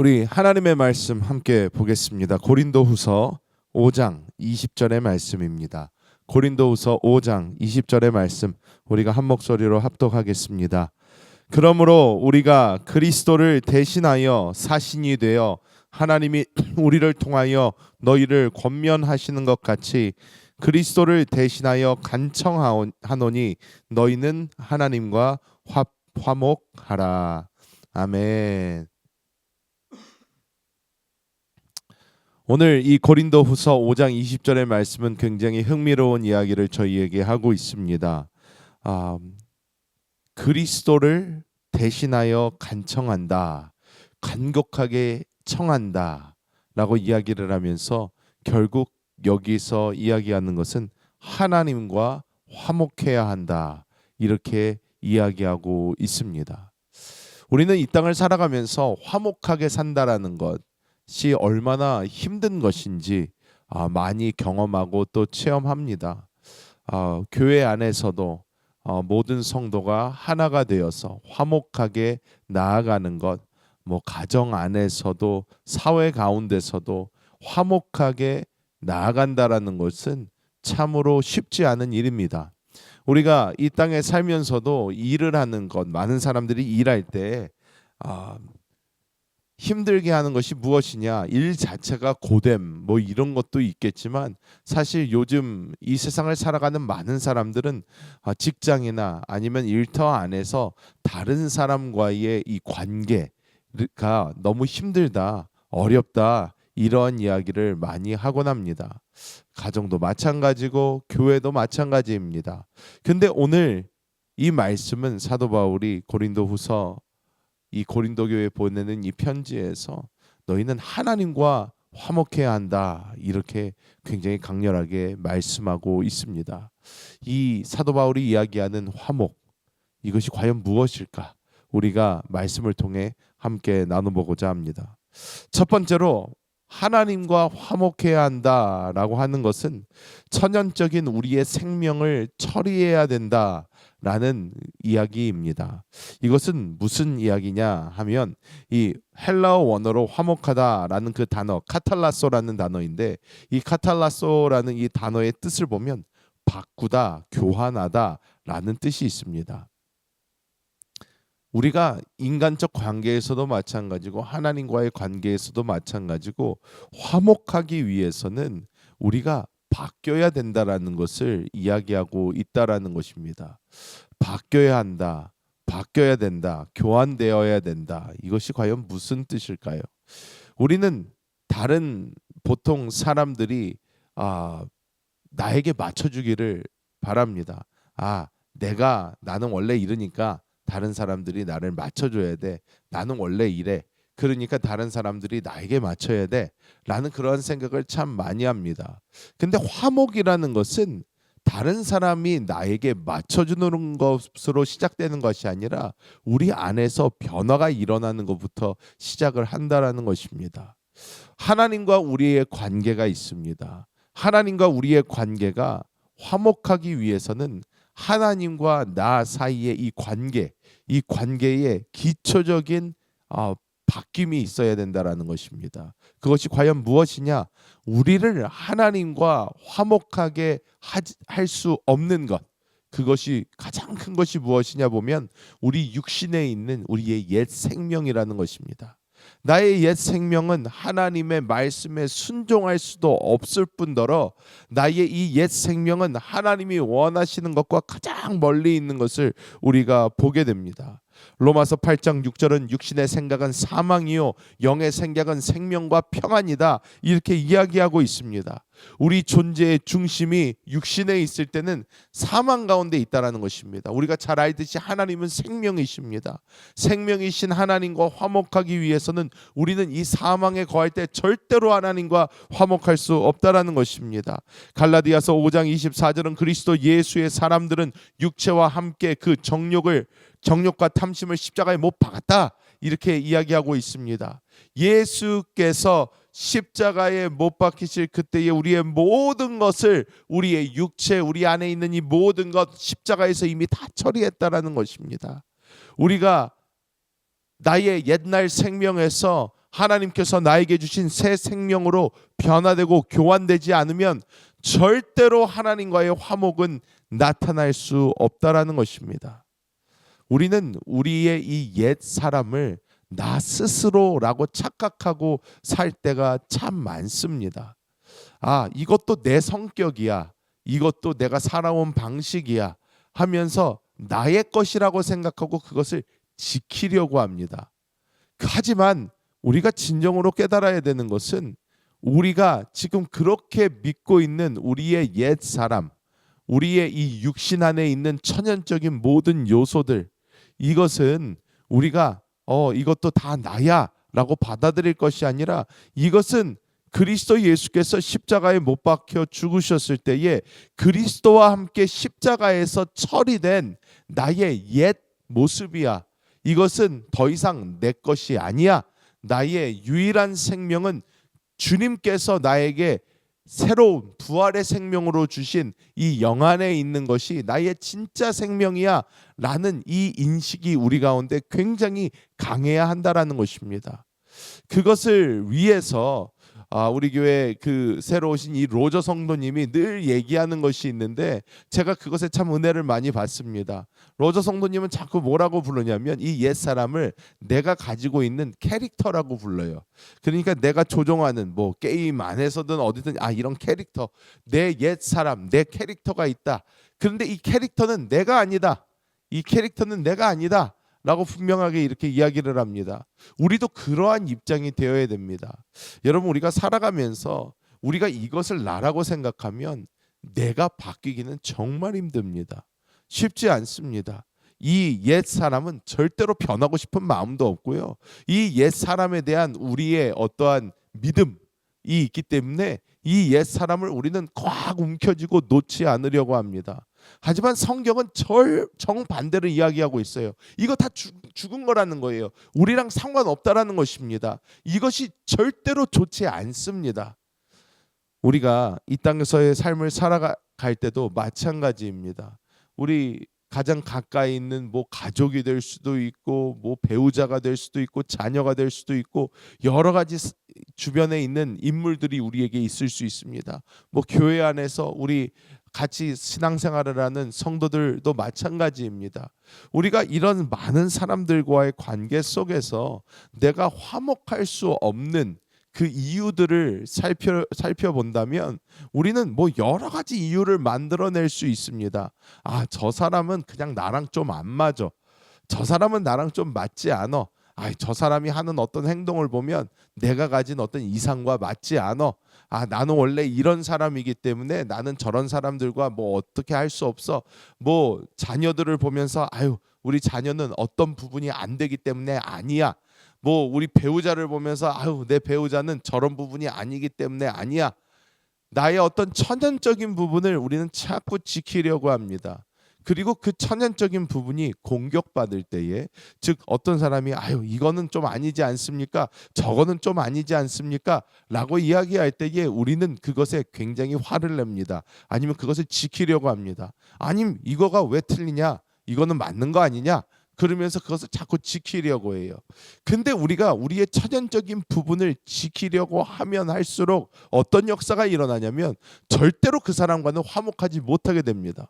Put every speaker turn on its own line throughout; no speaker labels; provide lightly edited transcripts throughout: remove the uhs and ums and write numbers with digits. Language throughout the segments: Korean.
우리 하나님의 말씀 함께 보겠습니다. 고린도후서 5장 20절의 말씀입니다. 고린도후서 5장 20절의 말씀 우리가 한 목소리로 합독하겠습니다. 그러므로 우리가 그리스도를 대신하여 사신이 되어 하나님이 우리를 통하여 너희를 권면하시는 것 같이 그리스도를 대신하여 간청하노니 너희는 하나님과 화목하라. 아멘. 오늘 이 고린도후서 5장 20절의 말씀은 굉장히 흥미로운 이야기를 저희에게 하고 있습니다. 그리스도를 대신하여 간청한다, 간곡하게 청한다 라고 이야기를 하면서 결국 여기서 이야기하는 것은 하나님과 화목해야 한다, 이렇게 이야기하고 있습니다. 우리는 이 땅을 살아가면서 화목하게 산다라는 것이 얼마나 힘든 것인지 많이 경험하고 또 체험합니다. 교회 안에서도 모든 성도가 하나가 되어서 화목하게 나아가는 것, 가정 안에서도 사회 가운데서도 화목하게 나아간다라는 것은 참으로 쉽지 않은 일입니다. 우리가 이 땅에 살면서도 일을 하는 것, 많은 사람들이 일할 때 힘들게 하는 것이 무엇이냐? 일 자체가 고됨 이런 것도 있겠지만 사실 요즘 이 세상을 살아가는 많은 사람들은 직장이나 아니면 일터 안에서 다른 사람과의 이 관계가 너무 힘들다, 어렵다, 이러한 이야기를 많이 하곤 합니다. 가정도 마찬가지고 교회도 마찬가지입니다. 근데 오늘 이 말씀은 사도 바울이 이 고린도 교회에 보내는 이 편지에서 너희는 하나님과 화목해야 한다, 이렇게 굉장히 강렬하게 말씀하고 있습니다. 이 사도 바울이 이야기하는 화목, 이것이 과연 무엇일까? 우리가 말씀을 통해 함께 나눠보고자 합니다. 첫 번째로 하나님과 화목해야 한다라고 하는 것은 천연적인 우리의 생명을 처리해야 된다라는 이야기입니다. 이것은 무슨 이야기냐 하면 이 헬라어 원어로 화목하다라는 그 단어 카탈라소라는 단어인데, 이 카탈라소라는 이 단어의 뜻을 보면 바꾸다, 교환하다라는 뜻이 있습니다. 우리가 인간적 관계에서도 마찬가지고 하나님과의 관계에서도 마찬가지고 화목하기 위해서는 우리가 바뀌어야 된다라는 것을 이야기하고 있다라는 것입니다. 바뀌어야 한다, 바뀌어야 된다, 교환되어야 된다. 이것이 과연 무슨 뜻일까요? 우리는 보통 사람들이 나에게 맞춰주기를 바랍니다. 나는 원래 이러니까 다른 사람들이 나를 맞춰줘야 돼. 나는 원래 이래. 그러니까 다른 사람들이 나에게 맞춰야 돼. 라는 그런 생각을 참 많이 합니다. 근데 화목이라는 것은 다른 사람이 나에게 맞춰주는 것으로 시작되는 것이 아니라 우리 안에서 변화가 일어나는 것부터 시작을 한다라는 것입니다. 하나님과 우리의 관계가 있습니다. 하나님과 우리의 관계가 화목하기 위해서는 하나님과 나 사이의 이 관계에 기초적인 바뀜이 있어야 된다라는 것입니다. 그것이 과연 무엇이냐? 우리를 하나님과 화목하게 할 수 없는 것, 그것이 가장 큰 것이 무엇이냐 보면 우리 육신에 있는 우리의 옛 생명이라는 것입니다. 나의 옛 생명은 하나님의 말씀에 순종할 수도 없을 뿐더러 나의 이 옛 생명은 하나님이 원하시는 것과 가장 멀리 있는 것을 우리가 보게 됩니다. 로마서 8장 6절은 육신의 생각은 사망이요 영의 생각은 생명과 평안이다, 이렇게 이야기하고 있습니다. 우리 존재의 중심이 육신에 있을 때는 사망 가운데 있다라는 것입니다. 우리가 잘 알듯이 하나님은 생명이십니다. 생명이신 하나님과 화목하기 위해서는 우리는 이 사망에 거할 때 절대로 하나님과 화목할 수 없다라는 것입니다. 갈라디아서 5장 24절은 그리스도 예수의 사람들은 육체와 함께 그 정욕과 탐심을 십자가에 못 박았다, 이렇게 이야기하고 있습니다. 예수께서 십자가에 못 박히실 그때에 우리의 모든 것을, 우리의 육체, 우리 안에 있는 이 모든 것 십자가에서 이미 다 처리했다라는 것입니다. 우리가 나의 옛날 생명에서 하나님께서 나에게 주신 새 생명으로 변화되고 교환되지 않으면 절대로 하나님과의 화목은 나타날 수 없다라는 것입니다. 우리는 우리의 이 옛 사람을 나 스스로라고 착각하고 살 때가 참 많습니다. 이것도 내 성격이야. 이것도 내가 살아온 방식이야 하면서 나의 것이라고 생각하고 그것을 지키려고 합니다. 하지만 우리가 진정으로 깨달아야 되는 것은 우리가 지금 그렇게 믿고 있는 우리의 옛 사람, 우리의 이 육신 안에 있는 천연적인 모든 요소들, 이것은 우리가 이것도 다 나야 라고 받아들일 것이 아니라 이것은 그리스도 예수께서 십자가에 못 박혀 죽으셨을 때에 그리스도와 함께 십자가에서 처리된 나의 옛 모습이야. 이것은 더 이상 내 것이 아니야. 나의 유일한 생명은 주님께서 나에게 새로운 부활의 생명으로 주신 이 영 안에 있는 것이 나의 진짜 생명이야 라는 이 인식이 우리 가운데 굉장히 강해야 한다라는 것입니다. 그것을 위해서 우리 교회 그 새로 오신 이 로저 성도님이 늘 얘기하는 것이 있는데 제가 그것에 참 은혜를 많이 받습니다. 로저 성도님은 자꾸 뭐라고 부르냐면 이 옛사람을 내가 가지고 있는 캐릭터라고 불러요. 그러니까 내가 조종하는 뭐 게임 안에서든 어디든 이런 캐릭터, 내 옛사람, 내 캐릭터가 있다. 그런데 이 캐릭터는 내가 아니다. 이 캐릭터는 내가 아니다. 라고 분명하게 이렇게 이야기를 합니다. 우리도 그러한 입장이 되어야 됩니다. 여러분, 우리가 살아가면서 우리가 이것을 나라고 생각하면 내가 바뀌기는 정말 힘듭니다. 쉽지 않습니다. 이 옛 사람은 절대로 변하고 싶은 마음도 없고요. 이 옛 사람에 대한 우리의 어떠한 믿음이 있기 때문에 이 옛 사람을 우리는 꽉 움켜쥐고 놓지 않으려고 합니다. 하지만 성경은 정반대로 이야기하고 있어요. 이거 다 죽은 거라는 거예요. 우리랑 상관없다라는 것입니다. 이것이 절대로 좋지 않습니다. 우리가 이 땅에서의 삶을 살아갈 때도 마찬가지입니다. 우리 가장 가까이 있는 뭐 가족이 될 수도 있고 뭐 배우자가 될 수도 있고 자녀가 될 수도 있고 여러 가지 주변에 있는 인물들이 우리에게 있을 수 있습니다. 뭐 교회 안에서 우리 같이 신앙생활을 하는 성도들도 마찬가지입니다. 우리가 이런 많은 사람들과의 관계 속에서 내가 화목할 수 없는 그 이유들을 살펴본다면 우리는 뭐 여러 가지 이유를 만들어낼 수 있습니다. 저 사람은 그냥 나랑 좀 안 맞아. 저 사람은 나랑 좀 맞지 않아. 저 사람이 하는 어떤 행동을 보면 내가 가진 어떤 이상과 맞지 않아. 나는 원래 이런 사람이기 때문에 나는 저런 사람들과 뭐 어떻게 할 수 없어. 뭐 자녀들을 보면서 우리 자녀는 어떤 부분이 안 되기 때문에 아니야. 뭐 우리 배우자를 보면서 내 배우자는 저런 부분이 아니기 때문에 아니야. 나의 어떤 천연적인 부분을 우리는 자꾸 지키려고 합니다. 그리고 그 천연적인 부분이 공격받을 때에, 즉 어떤 사람이 이거는 좀 아니지 않습니까? 저거는 좀 아니지 않습니까? 라고 이야기할 때에 우리는 그것에 굉장히 화를 냅니다. 아니면 그것을 지키려고 합니다. 아니면 이거가 왜 틀리냐? 이거는 맞는 거 아니냐? 그러면서 그것을 자꾸 지키려고 해요. 근데 우리가 우리의 천연적인 부분을 지키려고 하면 할수록 어떤 역사가 일어나냐면 절대로 그 사람과는 화목하지 못하게 됩니다.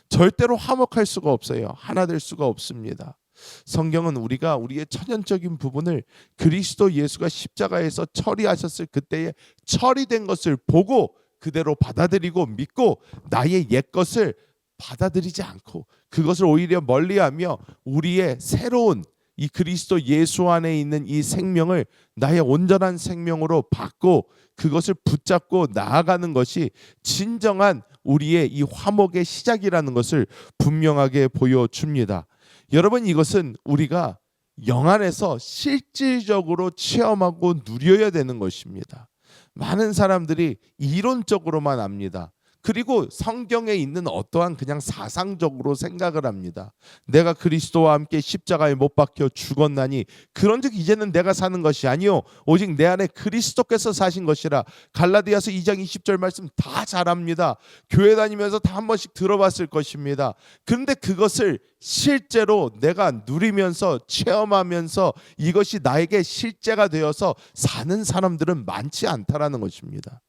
절대로 화목할 수가 없어요. 하나 될 수가 없습니다. 성경은 우리가 우리의 천연적인 부분을 그리스도 예수가 십자가에서 처리하셨을 그때에 처리된 것을 보고 그대로 받아들이고 믿고 나의 옛 것을 받아들이지 않고 그것을 오히려 멀리하며 우리의 새로운 이 그리스도 예수 안에 있는 이 생명을 나의 온전한 생명으로 받고 그것을 붙잡고 나아가는 것이 진정한 우리의 이 화목의 시작이라는 것을 분명하게 보여줍니다. 여러분, 이것은 우리가 영 안에서 실질적으로 체험하고 누려야 되는 것입니다. 많은 사람들이 이론적으로만 압니다. 그리고 성경에 있는 어떠한 그냥 사상적으로 생각을 합니다. 내가 그리스도와 함께 십자가에 못 박혀 죽었나니 그런즉 이제는 내가 사는 것이 아니요 오직 내 안에 그리스도께서 사신 것이라. 갈라디아서 2장 20절 말씀 다 잘 압니다. 교회 다니면서 다 한 번씩 들어봤을 것입니다. 그런데 그것을 실제로 내가 누리면서 체험하면서 이것이 나에게 실제가 되어서 사는 사람들은 많지 않다라는 것입니다.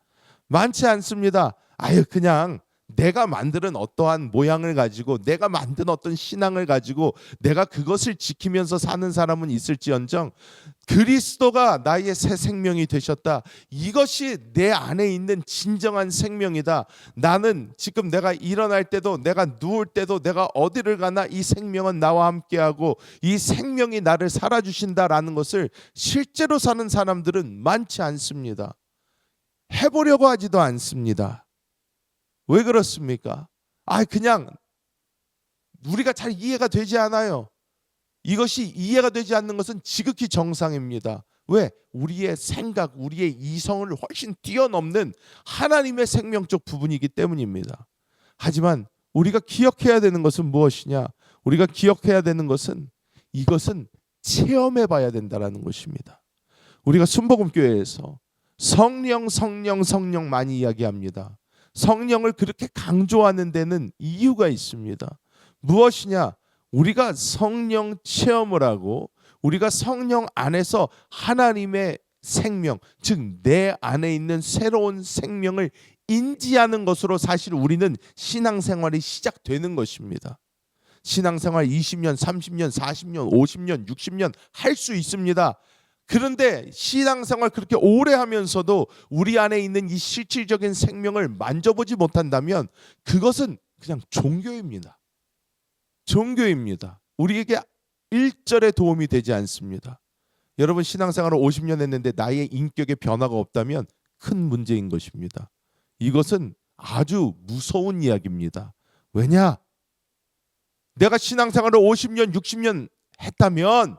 많지 않습니다. 아유 그냥 내가 만드는 어떠한 모양을 가지고 내가 만든 어떤 신앙을 가지고 내가 그것을 지키면서 사는 사람은 있을지언정 그리스도가 나의 새 생명이 되셨다. 이것이 내 안에 있는 진정한 생명이다. 나는 지금 내가 일어날 때도 내가 누울 때도 내가 어디를 가나 이 생명은 나와 함께하고 이 생명이 나를 살아주신다라는 것을 실제로 사는 사람들은 많지 않습니다. 해보려고 하지도 않습니다. 왜 그렇습니까? 그냥 우리가 잘 이해가 되지 않아요. 이것이 이해가 되지 않는 것은 지극히 정상입니다. 왜? 우리의 생각, 우리의 이성을 훨씬 뛰어넘는 하나님의 생명적 부분이기 때문입니다. 하지만 우리가 기억해야 되는 것은 무엇이냐? 우리가 기억해야 되는 것은 이것은 체험해 봐야 된다는 것입니다. 우리가 순복음교회에서 성령 많이 이야기합니다. 성령을 그렇게 강조하는 데는 이유가 있습니다. 무엇이냐? 우리가 성령 체험을 하고 우리가 성령 안에서 하나님의 생명, 즉 내 안에 있는 새로운 생명을 인지하는 것으로 사실 우리는 신앙생활이 시작되는 것입니다. 신앙생활 20년, 30년, 40년, 50년, 60년 할 수 있습니다. 그런데 신앙생활 그렇게 오래 하면서도 우리 안에 있는 이 실질적인 생명을 만져보지 못한다면 그것은 그냥 종교입니다. 종교입니다. 우리에게 일절의 도움이 되지 않습니다. 여러분 신앙생활을 50년 했는데 나의 인격에 변화가 없다면 큰 문제인 것입니다. 이것은 아주 무서운 이야기입니다. 왜냐? 내가 신앙생활을 50년, 60년 했다면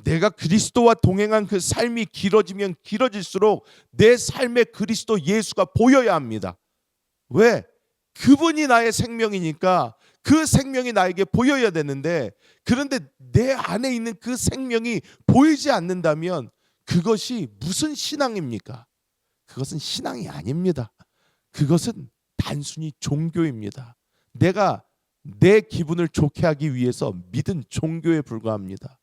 내가 그리스도와 동행한 그 삶이 길어지면 길어질수록 내 삶에 그리스도 예수가 보여야 합니다. 왜? 그분이 나의 생명이니까 그 생명이 나에게 보여야 되는데 그런데 내 안에 있는 그 생명이 보이지 않는다면 그것이 무슨 신앙입니까? 그것은 신앙이 아닙니다. 그것은 단순히 종교입니다. 내가 내 기분을 좋게 하기 위해서 믿은 종교에 불과합니다.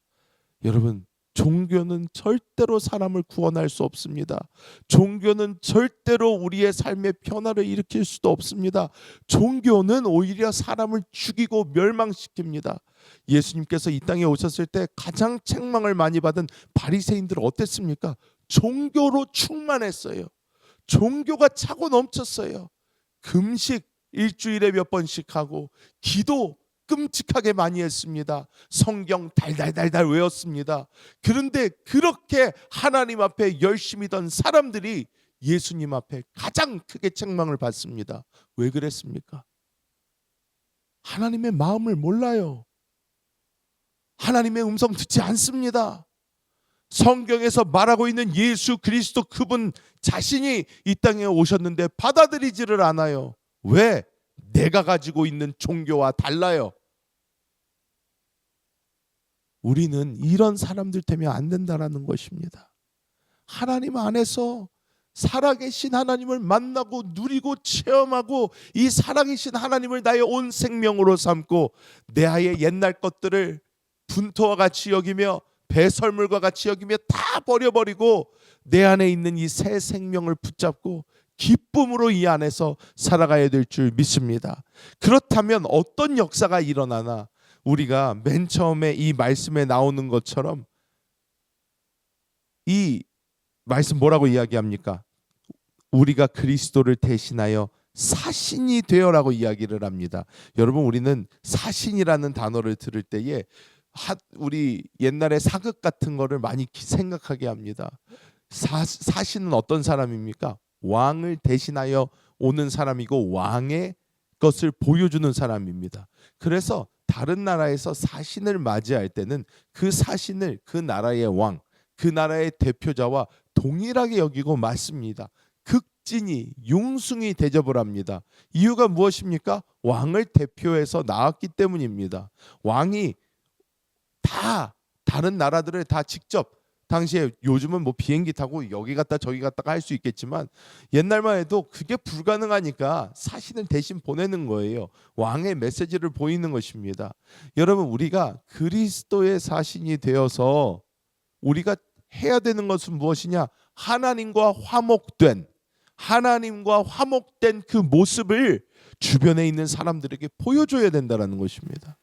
여러분 종교는 절대로 사람을 구원할 수 없습니다. 종교는 절대로 우리의 삶의 변화를 일으킬 수도 없습니다. 종교는 오히려 사람을 죽이고 멸망시킵니다. 예수님께서 이 땅에 오셨을 때 가장 책망을 많이 받은 바리새인들 어땠습니까? 종교로 충만했어요. 종교가 차고 넘쳤어요. 금식 일주일에 몇 번씩 하고 기도 끔찍하게 많이 했습니다. 성경 달달달달 외웠습니다. 그런데 그렇게 하나님 앞에 열심히 던 사람들이 예수님 앞에 가장 크게 책망을 받습니다. 왜 그랬습니까? 하나님의 마음을 몰라요. 하나님의 음성 듣지 않습니다. 성경에서 말하고 있는 예수 그리스도 그분 자신이 이 땅에 오셨는데 받아들이지를 않아요. 왜? 내가 가지고 있는 종교와 달라요. 우리는 이런 사람들 되면 안 된다라는 것입니다. 하나님 안에서 살아계신 하나님을 만나고 누리고 체험하고 이 살아계신 하나님을 나의 온 생명으로 삼고 내 아이의 옛날 것들을 분토와 같이 여기며 배설물과 같이 여기며 다 버려버리고 내 안에 있는 이 새 생명을 붙잡고 기쁨으로 이 안에서 살아가야 될 줄 믿습니다. 그렇다면 어떤 역사가 일어나나 우리가 맨 처음에 이 말씀에 나오는 것처럼 이 말씀 뭐라고 이야기합니까? 우리가 그리스도를 대신하여 사신이 되어라고 이야기를 합니다. 여러분 우리는 사신이라는 단어를 들을 때에 우리 옛날에 사극 같은 거를 많이 생각하게 합니다. 사신은 어떤 사람입니까? 왕을 대신하여 오는 사람이고 왕의 것을 보여주는 사람입니다. 그래서 다른 나라에서 사신을 맞이할 때는 그 사신을 그 나라의 왕, 그 나라의 대표자와 동일하게 여기고 맞습니다. 극진히 융숭이 대접을 합니다. 이유가 무엇입니까? 왕을 대표해서 나왔기 때문입니다. 왕이 다 다른 나라들을 다 직접, 당시에 요즘은 뭐 비행기 타고 여기 갔다 저기 갔다가 할 수 있겠지만 옛날만 해도 그게 불가능하니까 사신을 대신 보내는 거예요. 왕의 메시지를 보이는 것입니다. 여러분, 우리가 그리스도의 사신이 되어서 우리가 해야 되는 것은 무엇이냐? 하나님과 화목된 그 모습을 주변에 있는 사람들에게 보여줘야 된다는 것입니다.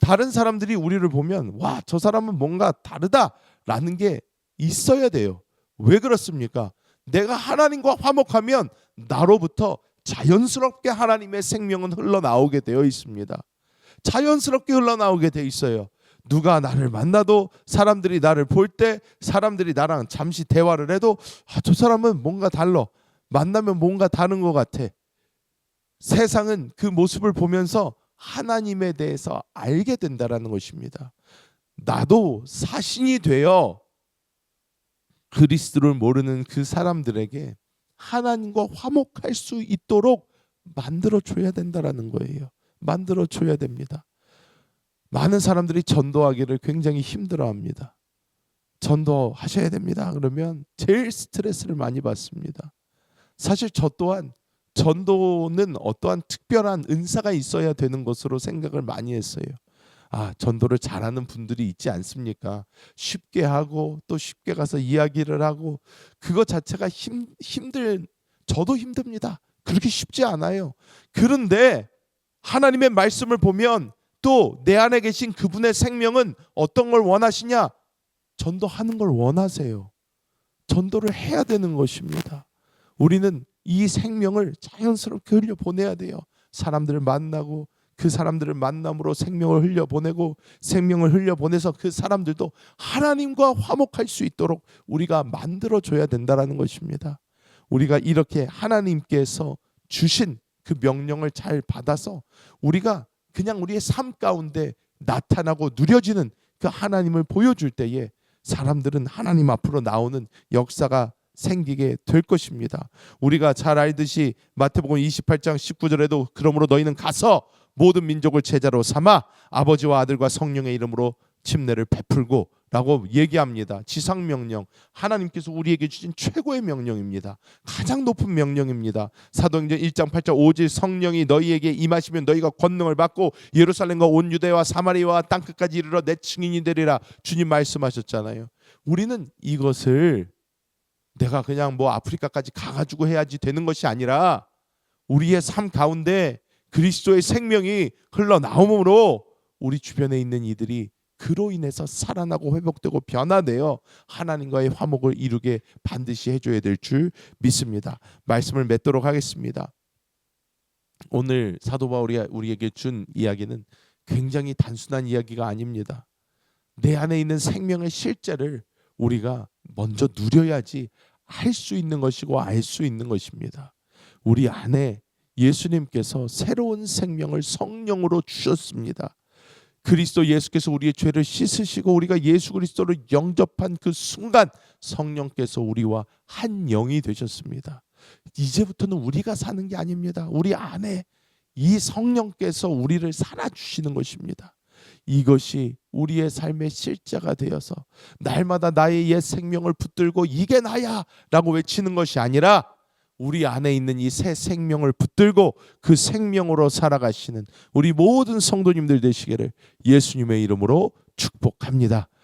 다른 사람들이 우리를 보면 와, 저 사람은 뭔가 다르다라는 게 있어야 돼요. 왜 그렇습니까? 내가 하나님과 화목하면 나로부터 자연스럽게 하나님의 생명은 흘러나오게 되어 있습니다. 자연스럽게 흘러나오게 돼 있어요. 누가 나를 만나도, 사람들이 나를 볼 때, 사람들이 나랑 잠시 대화를 해도 저 사람은 뭔가 달라. 만나면 뭔가 다른 것 같아. 세상은 그 모습을 보면서 하나님에 대해서 알게 된다라는 것입니다. 나도 사신이 되어 그리스도를 모르는 그 사람들에게 하나님과 화목할 수 있도록 만들어줘야 된다라는 거예요. 만들어줘야 됩니다. 많은 사람들이 전도하기를 굉장히 힘들어합니다. 전도하셔야 됩니다. 그러면 제일 스트레스를 많이 받습니다. 사실 저 또한 전도는 어떠한 특별한 은사가 있어야 되는 것으로 생각을 많이 했어요. 전도를 잘하는 분들이 있지 않습니까? 쉽게 하고 또 쉽게 가서 이야기를 하고, 그것 자체가 저도 힘듭니다. 그렇게 쉽지 않아요. 그런데 하나님의 말씀을 보면 또 내 안에 계신 그분의 생명은 어떤 걸 원하시냐? 전도하는 걸 원하세요. 전도를 해야 되는 것입니다. 우리는 이 생명을 자연스럽게 흘려보내야 돼요. 사람들을 만나고 그 사람들을 만남으로 생명을 흘려보내고, 생명을 흘려보내서 그 사람들도 하나님과 화목할 수 있도록 우리가 만들어줘야 된다는 것입니다. 우리가 이렇게 하나님께서 주신 그 명령을 잘 받아서 우리가 그냥 우리의 삶 가운데 나타나고 누려지는 그 하나님을 보여줄 때에 사람들은 하나님 앞으로 나오는 역사가 생기게 될 것입니다. 우리가 잘 알듯이 마태복음 28장 19절에도 그러므로 너희는 가서 모든 민족을 제자로 삼아 아버지와 아들과 성령의 이름으로 침례를 베풀고 라고 얘기합니다. 지상명령, 하나님께서 우리에게 주신 최고의 명령입니다. 가장 높은 명령입니다. 사도행전 1장 8절 오직 성령이 너희에게 임하시면 너희가 권능을 받고 예루살렘과 온 유대와 사마리아와 땅끝까지 이르러 내 증인이 되리라. 주님 말씀하셨잖아요. 우리는 이것을 내가 그냥 뭐 아프리카까지 가가지고 해야지 되는 것이 아니라 우리의 삶 가운데 그리스도의 생명이 흘러나옴으로 우리 주변에 있는 이들이 그로 인해서 살아나고 회복되고 변화되어 하나님과의 화목을 이루게 반드시 해줘야 될 줄 믿습니다. 말씀을 맺도록 하겠습니다. 오늘 사도 바울이 우리에게 준 이야기는 굉장히 단순한 이야기가 아닙니다. 내 안에 있는 생명의 실제를 우리가 먼저 누려야지 할 수 있는 것이고 알 수 있는 것입니다. 우리 안에 예수님께서 새로운 생명을 성령으로 주셨습니다. 그리스도 예수께서 우리의 죄를 씻으시고 우리가 예수 그리스도를 영접한 그 순간 성령께서 우리와 한 영이 되셨습니다. 이제부터는 우리가 사는 게 아닙니다. 우리 안에 이 성령께서 우리를 살아주시는 것입니다. 이것이 우리의 삶의 실제가 되어서 날마다 나의 옛 생명을 붙들고 이게 나야 라고 외치는 것이 아니라 우리 안에 있는 이 새 생명을 붙들고 그 생명으로 살아가시는 우리 모든 성도님들 되시기를 예수님의 이름으로 축복합니다.